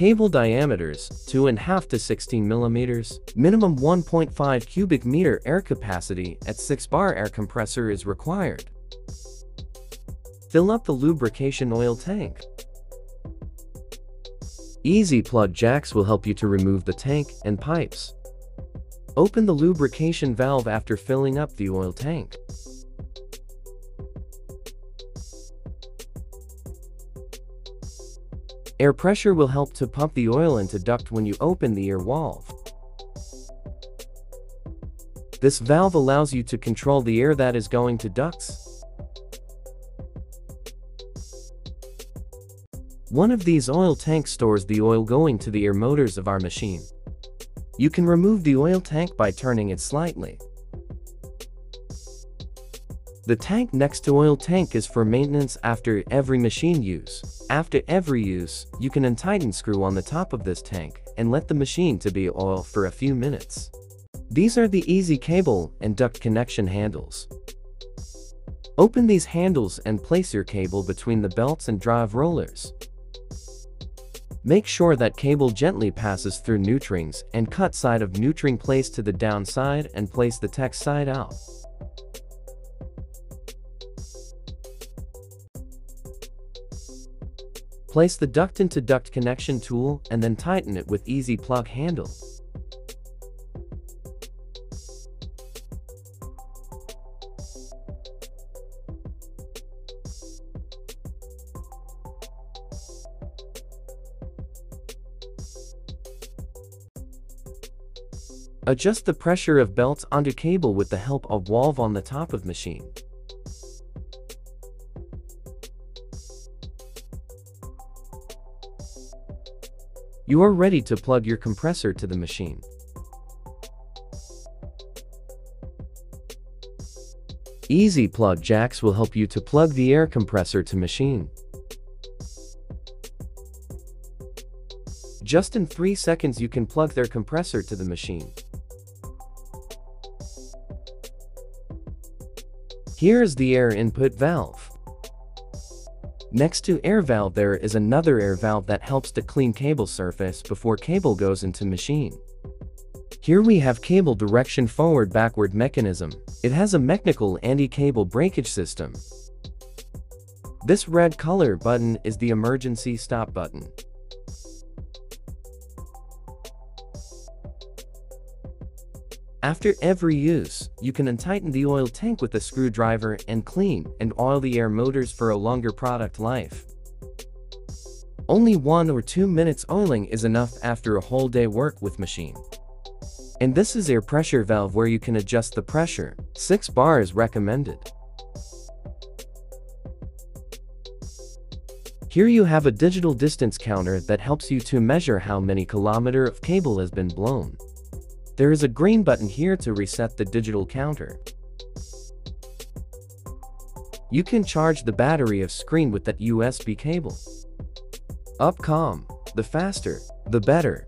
Cable diameters 2.5 to 16 millimeters. Minimum 1.5 cubic meter air capacity at 6-bar air compressor is required. Fill up the lubrication oil tank. Easy plug jacks will help you to remove the tank and pipes. Open the lubrication valve after filling up the oil tank. Air pressure will help to pump the oil into duct when you open the air valve. This valve allows you to control the air that is going to ducts. One of these oil tanks stores the oil going to the air motors of our machine. You can remove the oil tank by turning it slightly. The tank next to oil tank is for maintenance after every machine use. After every use, you can untighten screw on the top of this tank and let the machine to be oil for a few minutes. These are the easy cable and duct connection handles. Open these handles and place your cable between the belts and drive rollers. Make sure that cable gently passes through neutrings and cut side of neutring place to the downside and place the tech side out. Place the duct into duct connection tool and then tighten it with easy plug handle. Adjust the pressure of belts onto cable with the help of valve on the top of machine. You are ready to plug your compressor to the machine. Easy plug jacks will help you to plug the air compressor to machine. Just in 3 seconds you can plug their compressor to the machine. Here is the air input valve. Next to air valve there is another air valve that helps to clean cable surface before cable goes into machine. Here we have cable direction forward-backward mechanism. It has a mechanical anti-cable breakage system. This red color button is the emergency stop button. After every use, you can untighten the oil tank with a screwdriver and clean and oil the air motors for a longer product life. Only 1 or 2 minutes oiling is enough after a whole day work with machine. And this is air pressure valve where you can adjust the pressure. 6 bar is recommended. Here you have a digital distance counter that helps you to measure how many kilometers of cable has been blown. There is a green button here to reset the digital counter. You can charge the battery of screen with that USB cable. Upcom, the faster, the better.